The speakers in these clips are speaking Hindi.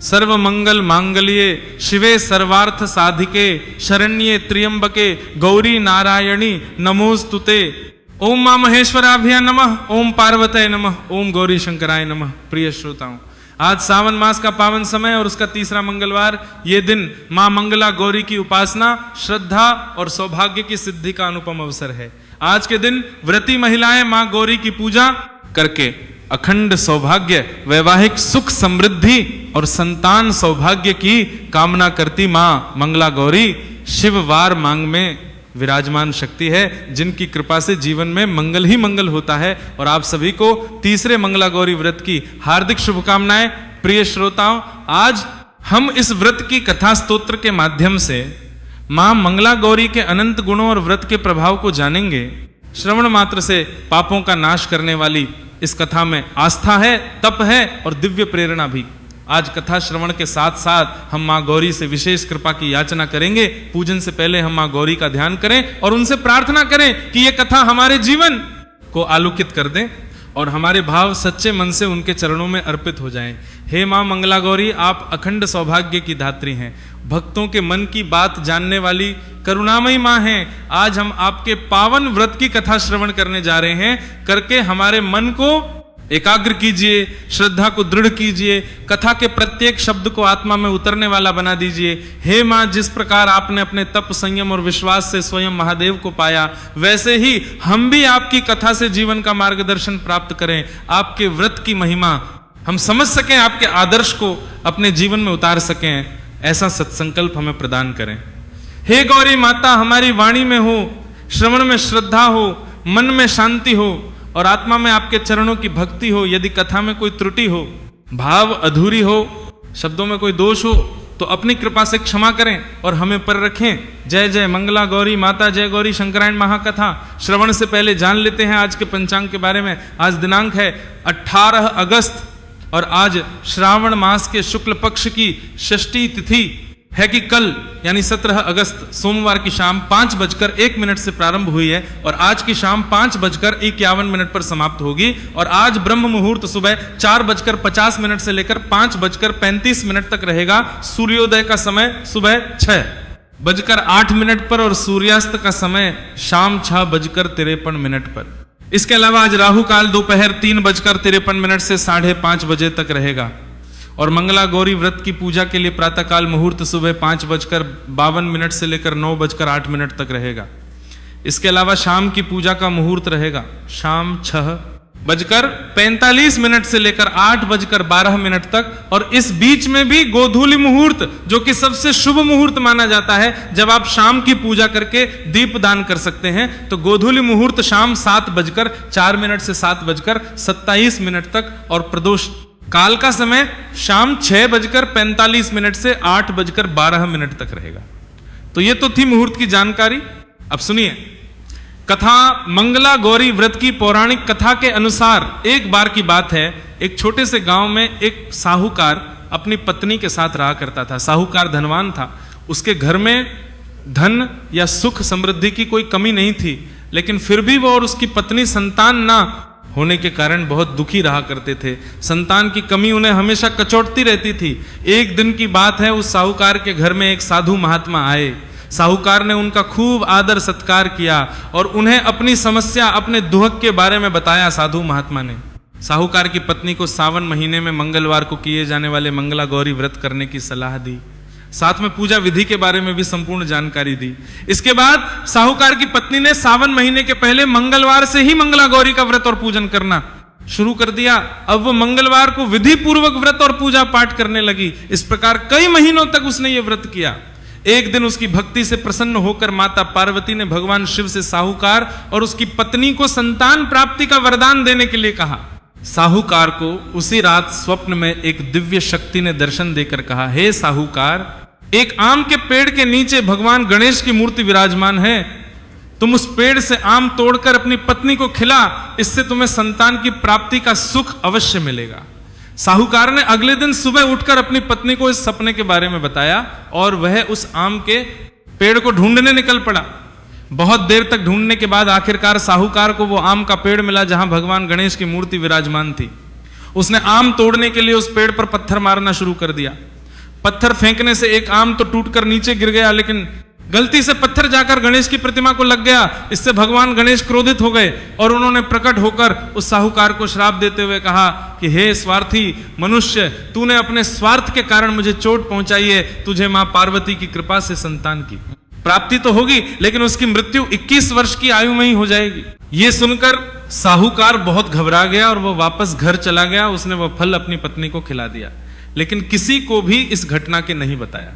सर्व मंगल मांगल्ये शिवे सर्वार्थ साधिके शरण्ये त्र्यंबके गौरी नारायणी नमोस्तुते। ओम मां महेश्वराभ्या नमः, ओम पार्वते नमः, ओम गौरी शंकराय नमः। प्रिय श्रोताओं, आज सावन मास का पावन समय और उसका तीसरा मंगलवार, ये दिन मां मंगला गौरी की उपासना, श्रद्धा और सौभाग्य की सिद्धि का अनुपम अवसर है। आज के दिन व्रती महिलाएं मां गौरी की पूजा करके अखंड सौभाग्य, वैवाहिक सुख, समृद्धि और संतान सौभाग्य की कामना करती मां मंगला गौरी शिववार मांग में विराजमान शक्ति है, जिनकी कृपा से जीवन में मंगल ही मंगल होता है। और आप सभी को तीसरे मंगला गौरी व्रत की हार्दिक शुभकामनाएं। प्रिय श्रोताओं, आज हम इस व्रत की कथा स्तोत्र के माध्यम से मां मंगला गौरी के अनंत गुणों और व्रत के प्रभाव को जानेंगे। श्रवण मात्र से पापों का नाश करने वाली इस कथा में आस्था है, तप है और दिव्य प्रेरणा भी। आज कथा श्रवण के साथ साथ हम मां गौरी से विशेष कृपा की याचना करेंगे। पूजन से पहले हम मां गौरी का ध्यान करें और उनसे प्रार्थना करें कि यह कथा हमारे जीवन को आलोकित कर दें और हमारे भाव सच्चे मन से उनके चरणों में अर्पित हो जाएं। हे मां मंगला गौरी, आप अखंड सौभाग्य की धात्री हैं, भक्तों के मन की बात जानने वाली करुणामयी मां हैं। आज हम आपके पावन व्रत की कथा श्रवण करने जा रहे हैं। करके हमारे मन को एकाग्र कीजिए, श्रद्धा को दृढ़ कीजिए, कथा के प्रत्येक शब्द को आत्मा में उतरने वाला बना दीजिए। हे मां, जिस प्रकार आपने अपने तप, संयम और विश्वास से स्वयं महादेव को पाया, वैसे ही हम भी आपकी कथा से जीवन का मार्गदर्शन प्राप्त करें। आपके व्रत की महिमा हम समझ सकें, आपके आदर्श को अपने जीवन में उतार सकें, ऐसा सत्संकल्प हमें प्रदान करें। हे गौरी माता, हमारी वाणी में हो, श्रवण में श्रद्धा हो, मन में शांति हो और आत्मा में आपके चरणों की भक्ति हो। यदि कथा में कोई त्रुटि हो, भाव अधूरी हो, शब्दों में कोई दोष हो, तो अपनी कृपा से क्षमा करें और हमें पर रखें। जय जय मंगला गौरी माता, जय गौरी शंकरायण महाकथा। श्रवण से पहले जान लेते हैं आज के पंचांग के बारे में। आज दिनांक है 18 अगस्त और आज श्रावण मास के शुक्ल पक्ष की षष्ठी तिथि है कि कल यानी 17 अगस्त सोमवार की शाम 5:01 से प्रारंभ हुई है और आज की शाम 5:51 पर समाप्त होगी। और आज ब्रह्म मुहूर्त सुबह 4:50 से लेकर 5:35 तक रहेगा। सूर्योदय का समय सुबह 6:08 पर और सूर्यास्त का समय शाम 6:53 पर। इसके अलावा आज राहु काल दोपहर 3:53 से 5:30 बजे तक रहेगा। और मंगला गौरी व्रत की पूजा के लिए प्रातःकाल मुहूर्त सुबह 5:52 से लेकर 9:08 तक रहेगा। इसके अलावा शाम की पूजा का मुहूर्त रहेगा शाम 6:45 से लेकर 8:12 तक। और इस बीच में भी गोधूली मुहूर्त, जो कि सबसे शुभ मुहूर्त माना जाता है, जब आप शाम की पूजा करके दीप दान कर सकते हैं, तो गोधूली मुहूर्त शाम 7:04 से 7:27 तक। और प्रदोष काल का समय शाम 6:45 से 8:12 तक रहेगा। तो ये तो थी मुहूर्त की जानकारी। अब सुनिए कथा। मंगला गौरी व्रत की पौराणिक कथा के अनुसार एक बार की बात है, एक छोटे से गांव में एक साहूकार अपनी पत्नी के साथ रहा करता था। साहूकार धनवान था, उसके घर में धन या सुख समृद्धि की कोई कमी नहीं थी, लेकिन फिर भी वो और उसकी पत्नी संतान ना होने के कारण बहुत दुखी रहा करते थे। संतान की कमी उन्हें हमेशा कचोटती रहती थी। एक दिन की बात है, उस साहूकार के घर में एक साधु महात्मा आए। साहूकार ने उनका खूब आदर सत्कार किया और उन्हें अपनी समस्या, अपने दुहक के बारे में बताया। साधु महात्मा ने साहूकार की पत्नी को सावन महीने में मंगलवार को किए जाने वाले मंगला गौरी व्रत करने की सलाह दी। साथ में पूजा विधि के बारे में भी संपूर्ण जानकारी दी। इसके बाद साहूकार की पत्नी ने सावन महीने के पहले मंगलवार से ही मंगला गौरी का व्रत और पूजन करना शुरू कर दिया। अब वो मंगलवार को विधि पूर्वक व्रत और पूजा पाठ करने लगी। इस प्रकार कई महीनों तक उसने ये व्रत किया। एक दिन उसकी भक्ति से प्रसन्न होकर माता पार्वती ने भगवान शिव से साहूकार और उसकी पत्नी को संतान प्राप्ति का वरदान देने के लिए कहा। साहूकार को उसी रात स्वप्न में एक दिव्य शक्ति ने दर्शन देकर कहा, हे साहूकार, एक आम के पेड़ के नीचे भगवान गणेश की मूर्ति विराजमान है। तुम उस पेड़ से आम तोड़कर अपनी पत्नी को खिला, इससे तुम्हें संतान की प्राप्ति का सुख अवश्य मिलेगा। साहूकार ने अगले दिन सुबह उठकर अपनी पत्नी को इस सपने के बारे में बताया और वह उस आम के पेड़ को ढूंढने निकल पड़ा। बहुत देर तक ढूंढने के बाद आखिरकार साहूकार को वो आम का पेड़ मिला जहां भगवान गणेश की मूर्ति विराजमान थी। उसने आम तोड़ने के लिए उस पेड़ पर पत्थर मारना शुरू कर दिया। पत्थर फेंकने से एक आम तो टूटकर नीचे गिर गया, लेकिन गलती से पत्थर जाकर गणेश की प्रतिमा को लग गया। इससे भगवान गणेश क्रोधित हो गए और उन्होंने प्रकट होकर उस साहूकार को श्राप देते हुए कहा कि हे स्वार्थी मनुष्य, तूने अपने स्वार्थ के कारण मुझे चोट पहुंचाई है, तुझे मां पार्वती की कृपा से संतान की प्राप्ति तो होगी, लेकिन उसकी मृत्यु 21 वर्ष की आयु में ही हो जाएगी। ये सुनकर साहूकार बहुत घबरा गया और वो वापस घर चला गया। उसने वो फल अपनी पत्नी को खिला दिया, लेकिन किसी को भी इस घटना के नहीं बताया।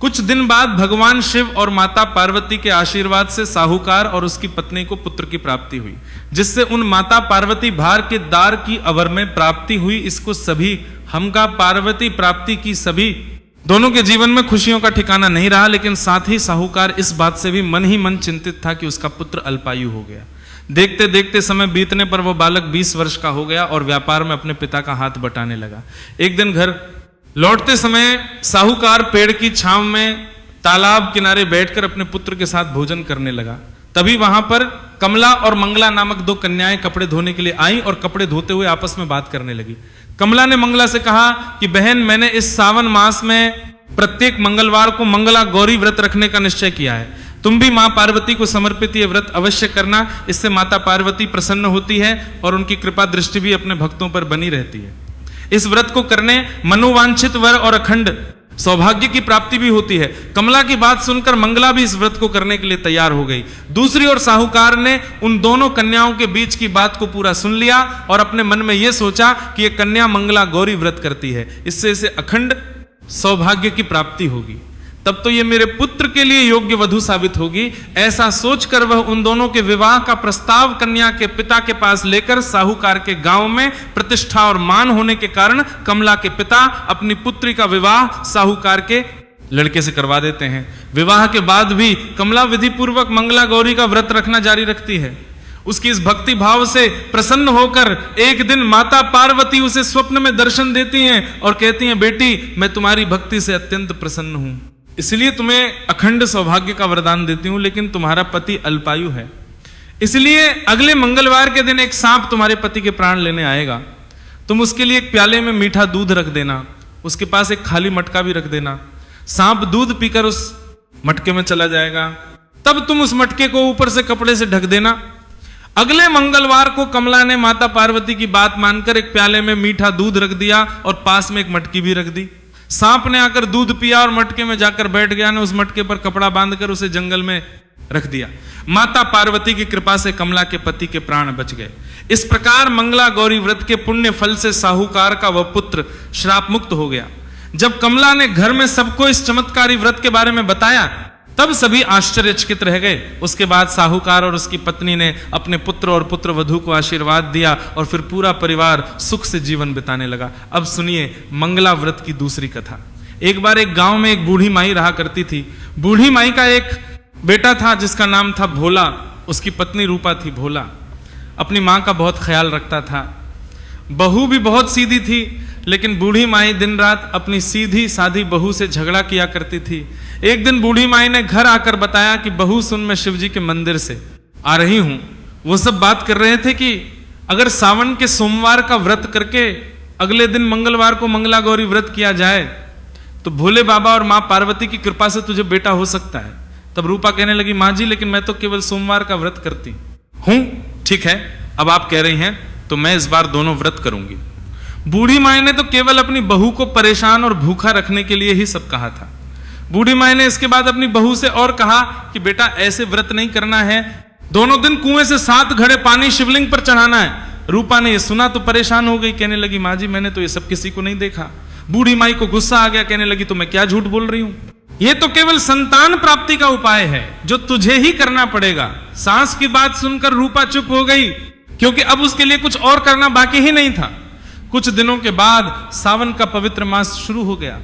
कुछ दिन बाद भगवान शिव और माता पार्वती के आशीर्वाद से साहूकार और उसकी पत्नी को पुत्र की प्राप्ति हुई, जिससे उन माता पार्वती भार के दार की अवर में प्राप्ति हुई। इसको सभी हमका पार्वती प्राप्ति की सभी दोनों के जीवन में खुशियों का ठिकाना नहीं रहा, लेकिन साथ ही साहूकार इस बात से भी मन ही मन चिंतित था कि उसका पुत्र अल्पायु हो गया। देखते देखते समय बीतने पर वो बालक 20 वर्ष का हो गया और व्यापार में अपने पिता का हाथ बटाने लगा। एक दिन घर लौटते समय साहूकार पेड़ की छांव में तालाब किनारे बैठकर अपने पुत्र के साथ भोजन करने लगा। तभी वहां पर कमला और मंगला नामक 2 कन्याएं कपड़े धोने के लिए आईं और कपड़े धोते हुए आपस में बात करने लगी। कमला ने मंगला से कहा कि बहन, मैंने इस सावन मास में प्रत्येक मंगलवार को मंगला गौरी व्रत रखने का निश्चय किया है। तुम भी मां पार्वती को समर्पित ये व्रत अवश्य करना, इससे माता पार्वती प्रसन्न होती है और उनकी कृपा दृष्टि भी अपने भक्तों पर बनी रहती है। इस व्रत को करने मनोवांछित वर और अखंड सौभाग्य की प्राप्ति भी होती है। कमला की बात सुनकर मंगला भी इस व्रत को करने के लिए तैयार हो गई। दूसरी ओर साहूकार ने उन दोनों कन्याओं के बीच की बात को पूरा सुन लिया और अपने मन में यह सोचा कि यह कन्या मंगला गौरी व्रत करती है, इससे इसे अखंड सौभाग्य की प्राप्ति होगी, तब तो ये मेरे पुत्र के लिए योग्य वधू साबित होगी। ऐसा सोचकर वह उन दोनों के विवाह का प्रस्ताव कन्या के पिता के पास लेकर साहूकार के गांव में प्रतिष्ठा और मान होने के कारण कमला के पिता अपनी पुत्री का विवाह साहूकार के लड़के से करवा देते हैं। विवाह के बाद भी कमला विधि पूर्वक मंगला गौरी का व्रत रखना जारी रखती है। उसकी इस भक्ति भाव से प्रसन्न होकर एक दिन माता पार्वती उसे स्वप्न में दर्शन देती हैं और कहती हैं, बेटी, मैं तुम्हारी भक्ति से अत्यंत प्रसन्न हूं, इसलिए तुम्हें अखंड सौभाग्य का वरदान देती हूं, लेकिन तुम्हारा पति अल्पायु है, इसलिए अगले मंगलवार के दिन एक सांप तुम्हारे पति के प्राण लेने आएगा। तुम उसके लिए एक प्याले में मीठा दूध रख देना, उसके पास एक खाली मटका भी रख देना। सांप दूध पीकर उस मटके में चला जाएगा, तब तुम उस मटके को ऊपर से कपड़े से ढक देना। अगले मंगलवार को कमला ने माता पार्वती की बात मानकर एक प्याले में मीठा दूध रख दिया और पास में एक मटकी भी रख दी। सांप ने आकर दूध पिया और मटके में जाकर बैठ गया ने उस मटके पर कपड़ा बांधकर उसे जंगल में रख दिया। माता पार्वती की कृपा से कमला के पति के प्राण बच गए। इस प्रकार मंगला गौरी व्रत के पुण्य फल से साहूकार का वह पुत्र श्राप मुक्त हो गया। जब कमला ने घर में सबको इस चमत्कारी व्रत के बारे में बताया, तब सभी आश्चर्यचकित रह गए। उसके बाद साहूकार और उसकी पत्नी ने अपने पुत्र और पुत्र वधू को आशीर्वाद दिया और फिर पूरा परिवार सुख से जीवन बिताने लगा। अब सुनिए मंगला व्रत की दूसरी कथा। एक बार एक गांव में एक बूढ़ी माई रहा करती थी। बूढ़ी माई का एक बेटा था जिसका नाम था भोला। उसकी पत्नी रूपा थी। भोला अपनी मां का बहुत ख्याल रखता था। बहू भी बहुत सीधी थी, लेकिन बूढ़ी माई दिन रात अपनी सीधी साधी बहू से झगड़ा किया करती थी। एक दिन बूढ़ी माई ने घर आकर बताया कि बहू सुन, मैं शिव जी के मंदिर से आ रही हूं। वो सब बात कर रहे थे कि अगर सावन के सोमवार का व्रत करके अगले दिन मंगलवार को मंगला गौरी व्रत किया जाए तो भोले बाबा और मां पार्वती की कृपा से तुझे बेटा हो सकता है। तब रूपा कहने लगी, मां जी, लेकिन मैं तो केवल सोमवार का व्रत करती हूं। ठीक है, अब आप कह रही हैं तो मैं इस बार दोनों व्रत करूंगी। बूढ़ी माई ने तो केवल अपनी बहू को परेशान और भूखा रखने के लिए ही सब कहा था। बूढ़ी माई ने इसके बाद अपनी बहू से और कहा कि बेटा, ऐसे व्रत नहीं करना है, दोनों दिन कुएं से 7 घड़े पानी शिवलिंग पर चढ़ाना है। रूपा ने यह सुना तो परेशान हो गई, कहने लगी, मां जी, मैंने तो ये सब किसी को नहीं देखा। बूढ़ी माई को गुस्सा आ गया, कहने लगी, तो मैं क्या झूठ बोल रही हूं, ये तो केवल संतान प्राप्ति का उपाय है जो तुझे ही करना पड़ेगा। सास की बात सुनकर रूपा चुप हो गई, क्योंकि अब उसके लिए कुछ और करना बाकी ही नहीं था। कुछ दिनों के बाद सावन का पवित्र मास शुरू हो गया।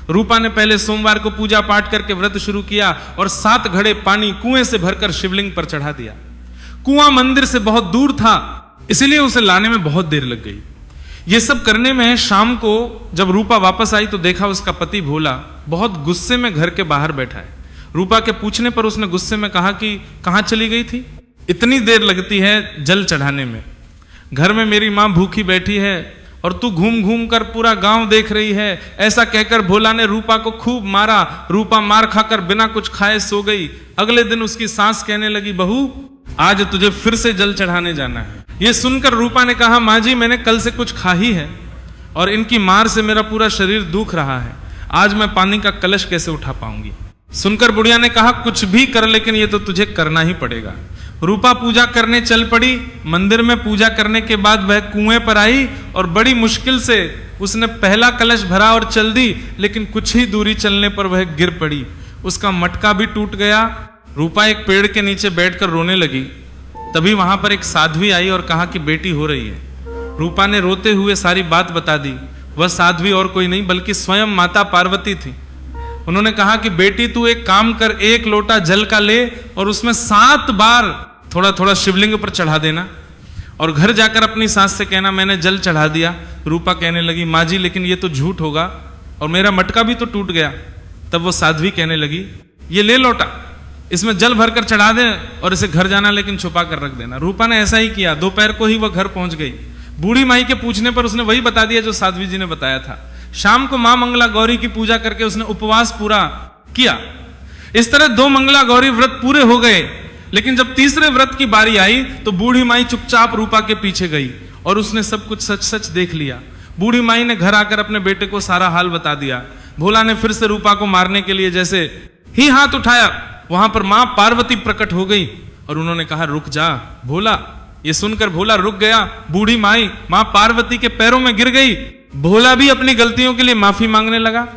रूपा ने पहले सोमवार को पूजा पाठ करके व्रत शुरू किया और 7 घड़े पानी कुएं से भरकर शिवलिंग पर चढ़ा दिया। कुआं मंदिर से बहुत दूर था, इसलिए उसे लाने में बहुत देर लग गई। ये सब करने में शाम को जब रूपा वापस आई तो देखा उसका पति भोला बहुत गुस्से में घर के बाहर बैठा है। रूपा के पूछने पर उसने गुस्से में कहा कि कहां चली गई थी, इतनी देर लगती है जल चढ़ाने में, घर में मेरी मां भूखी बैठी है, और तू घूम घूम कर पूरा गांव देख रही है। ऐसा कहकर भोला ने रूपा को खूब मारा। रूपा मार खाकर बिना कुछ खाए सो गई। अगले दिन उसकी सास कहने लगी, बहू आज तुझे फिर से जल चढ़ाने जाना है। ये सुनकर रूपा ने कहा, माँ जी मैंने कल से कुछ खा ही है और इनकी मार से मेरा पूरा शरीर दुख रहा है, आज मैं पानी का कलश कैसे उठा पाऊंगी। सुनकर बुढ़िया ने कहा, कुछ भी कर लेकिन ये तो तुझे करना ही पड़ेगा। रूपा पूजा करने चल पड़ी। मंदिर में पूजा करने के बाद वह कुएं पर आई और बड़ी मुश्किल से उसने पहला कलश भरा और चल दी, लेकिन कुछ ही दूरी चलने पर वह गिर पड़ी। उसका मटका भी टूट गया। रूपा एक पेड़ के नीचे बैठकर रोने लगी। तभी वहां पर एक साध्वी आई और कहा कि बेटी हो रही है। रूपा ने रोते हुए सारी बात बता दी। वह साध्वी और कोई नहीं बल्कि स्वयं माता पार्वती थी। उन्होंने कहा कि बेटी तू एक काम कर, एक लोटा जल का ले और उसमें 7 बार थोड़ा थोड़ा शिवलिंग पर चढ़ा देना और घर जाकर अपनी सास से कहना मैंने जल चढ़ा दिया। रूपा कहने लगी, माँ जी लेकिन ये तो झूठ होगा और मेरा मटका भी तो टूट गया। तब वो साध्वी कहने लगी, ये ले लोटा, इसमें जल भरकर चढ़ा दे और इसे घर जाना लेकिन छुपा कर रख देना। रूपा ने ऐसा ही किया। दोपहर को ही वह घर पहुंच गई। बूढ़ी माई के पूछने पर उसने वही बता दिया जो साध्वी जी ने बताया था। शाम को मां मंगला गौरी की पूजा करके उसने उपवास पूरा किया। इस तरह 2 मंगला गौरी व्रत पूरे हो गए। लेकिन जब तीसरे व्रत की बारी आई तो बूढ़ी माई चुपचाप रूपा के पीछे गई और उसने सब कुछ सच सच देख लिया। बूढ़ी माई ने घर आकर अपने बेटे को सारा हाल बता दिया। भोला ने फिर से रूपा को मारने के लिए जैसे ही हाथ उठाया, वहां पर मां पार्वती प्रकट हो गई और उन्होंने कहा, रुक जा भोला। ये सुनकर भोला रुक गया। बूढ़ी माई मां पार्वती के पैरों में गिर गई। भोला भी अपनी गलतियों के लिए माफी मांगने लगा।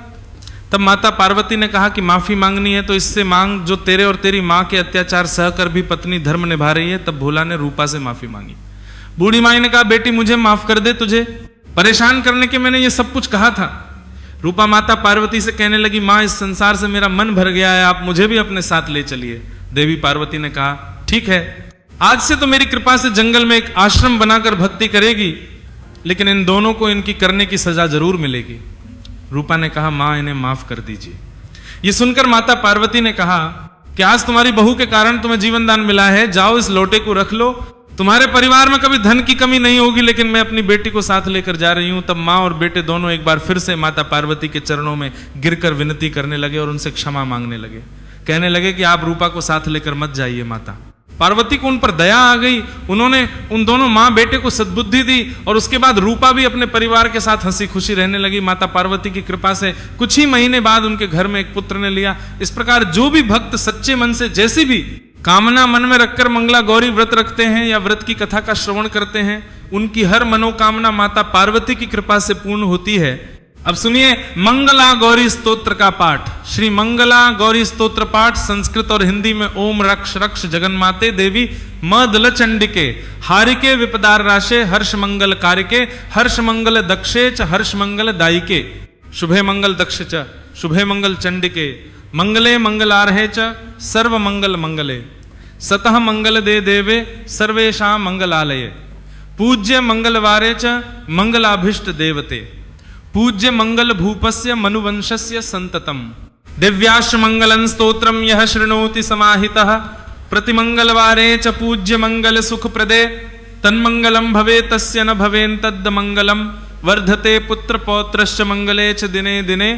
तब माता पार्वती ने कहा कि माफी मांगनी है तो इससे मांग जो तेरे और तेरी मां के अत्याचार सहकर भी पत्नी धर्म निभा रही है। तब भोला ने रूपा से माफी मांगी। बूढ़ी माई ने कहा, बेटी मुझे माफ कर दे, तुझे परेशान करने के मैंने ये सब कुछ कहा था। रूपा माता पार्वती से कहने लगी, मां इस संसार से मेरा मन भर गया है, आप मुझे भी अपने साथ ले चलिए। देवी पार्वती ने कहा, ठीक है, आज से तो मेरी कृपा से जंगल में एक आश्रम बनाकर भक्ति करेगी, लेकिन इन दोनों को इनकी करने की सजा जरूर मिलेगी। रूपा ने कहा, मां इन्हें माफ कर दीजिए। ये सुनकर माता पार्वती ने कहा कि आज तुम्हारी बहू के कारण तुम्हें जीवन दान मिला है, जाओ इस लोटे को रख लो, तुम्हारे परिवार में कभी धन की कमी नहीं होगी, लेकिन मैं अपनी बेटी को साथ लेकर जा रही हूं। तब मां और बेटे दोनों एक बार फिर से माता पार्वती के चरणों में गिरकर विनती करने लगे और उनसे क्षमा मांगने लगे। कहने लगे कि आप रूपा को साथ लेकर मत जाइए। माता पार्वती को उन पर दया आ गई। उन्होंने उन दोनों मां बेटे को सद्बुद्धि दी और उसके बाद रूपा भी अपने परिवार के साथ हंसी खुशी रहने लगी। माता पार्वती की कृपा से कुछ ही महीने बाद उनके घर में एक पुत्र ने लिया। इस प्रकार जो भी भक्त सच्चे मन से जैसी भी कामना मन में रखकर मंगला गौरी व्रत रखते हैं या व्रत की कथा का श्रवण करते हैं, उनकी हर मनोकामना माता पार्वती की कृपा से पूर्ण होती है। अब सुनिए मंगला गौरी स्तोत्र का पाठ। श्री मंगला गौरी स्तोत्र पाठ संस्कृत और हिंदी में ओम रक्ष रक्ष जगन्माते देवी मदल चंडिके हारिके विपदार राशे हर्ष मंगल कारिके हर्ष मंगल दक्षे च हर्ष मंगल दायिके शुभे मंगल दक्ष च शुभे मंगल चंडिके मंगले मंगलार्हे च सर्व मंगल मंगले सतः मंगल दे देवे सर्वेशा मंगलालये पूज्य मंगलवारे च मंगलाभिष्ट देवते पूज्य मंगल भूपस्य मनुवंशस्य संततम दिव्याश मंगलं स्तोत्रम यह शृणोति समाहितः प्रतिमंगलवारे च पूज्य मंगल सुख प्रदे तन्मंगलम भवे तस्य न भवेन तद् मंगलम वर्धते पुत्र पौत्रश्च मंगले च दिने दिने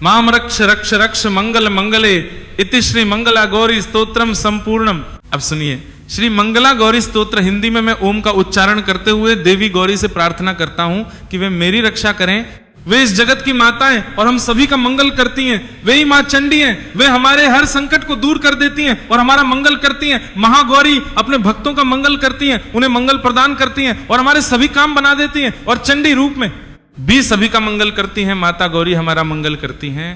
माम रक्ष रक्ष रक्ष मंगल मंगले इति श्री मंगला गौरी स्तोत्रम संपूर्णम। अब सुनिए श्री मंगला गौरी स्तोत्र हिंदी में मैं ओम का उच्चारण करते हुए देवी गौरी से प्रार्थना करता हूं कि वे मेरी रक्षा करें। वे इस जगत की माता हैं और हम सभी का मंगल करती हैं। वे ही मां चंडी हैं। वे हमारे हर संकट को दूर कर देती हैं और हमारा मंगल करती हैं। महागौरी अपने भक्तों का मंगल करती हैं, उन्हें मंगल प्रदान करती हैं और हमारे सभी काम बना देती हैं और चंडी रूप में भी सभी का मंगल करती हैं। माता गौरी हमारा मंगल करती हैं।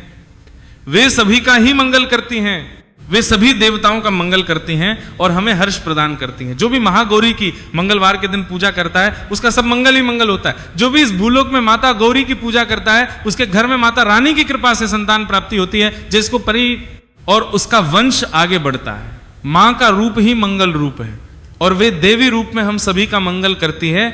वे सभी का ही मंगल करती हैं। वे सभी देवताओं का मंगल करती हैं और हमें हर्ष प्रदान करती हैं। जो भी महागौरी की मंगलवार के दिन पूजा करता है उसका सब मंगल ही मंगल होता है। जो भी इस भूलोक में माता गौरी की पूजा करता है उसके घर में माता रानी की कृपा से संतान प्राप्ति होती है, जिसको परी और उसका वंश आगे बढ़ता है। मां का रूप ही मंगल रूप है और वे देवी रूप में हम सभी का मंगल करती है।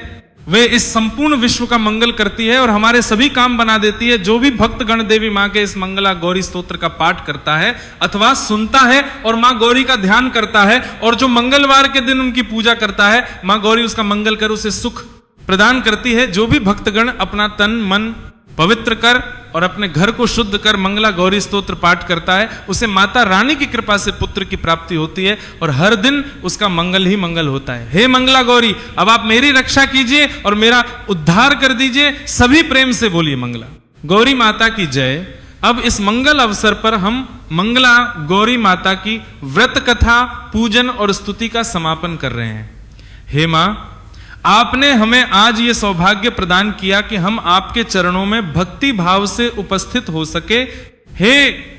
वे इस संपूर्ण विश्व का मंगल करती है और हमारे सभी काम बना देती है। जो भी भक्त गण देवी मां के इस मंगला गौरी स्तोत्र का पाठ करता है अथवा सुनता है और मां गौरी का ध्यान करता है और जो मंगलवार के दिन उनकी पूजा करता है, मां गौरी उसका मंगल कर उसे सुख प्रदान करती है। जो भी भक्तगण अपना तन मन पवित्र कर और अपने घर को शुद्ध कर मंगला गौरी स्तोत्र पाठ करता है, उसे माता रानी की कृपा से पुत्र की प्राप्ति होती है और हर दिन उसका मंगल ही मंगल होता है। हे मंगला गौरी, अब आप मेरी रक्षा कीजिए और मेरा उद्धार कर दीजिए। सभी प्रेम से बोलिए मंगला गौरी माता की जय। अब इस मंगल अवसर पर हम मंगला गौरी माता की व्रत कथा, पूजन और स्तुति का समापन कर रहे हैं। हे मां, आपने हमें आज ये सौभाग्य प्रदान किया कि हम आपके चरणों में भक्ति भाव से उपस्थित हो सके। हे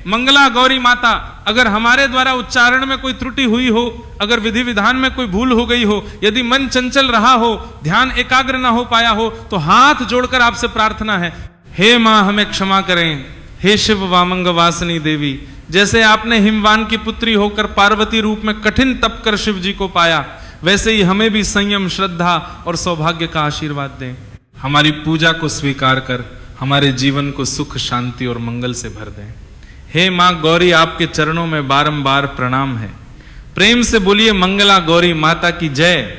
मंगला गौरी माता, अगर हमारे द्वारा उच्चारण में कोई त्रुटि हुई हो, अगर विधि विधान में कोई भूल हो गई हो, यदि मन चंचल रहा हो, ध्यान एकाग्र ना हो पाया हो, तो हाथ जोड़कर आपसे प्रार्थना है, हे मां हमें क्षमा करें। हे शिव वामंग वासनी देवी, जैसे आपने हिमवान की पुत्री होकर पार्वती रूप में कठिन तप कर शिव जी को पाया, वैसे ही हमें भी संयम, श्रद्धा और सौभाग्य का आशीर्वाद दें। हमारी पूजा को स्वीकार कर हमारे जीवन को सुख, शांति और मंगल से भर दें। हे मां गौरी, आपके चरणों में बारंबार प्रणाम है। प्रेम से बोलिए मंगला गौरी माता की जय।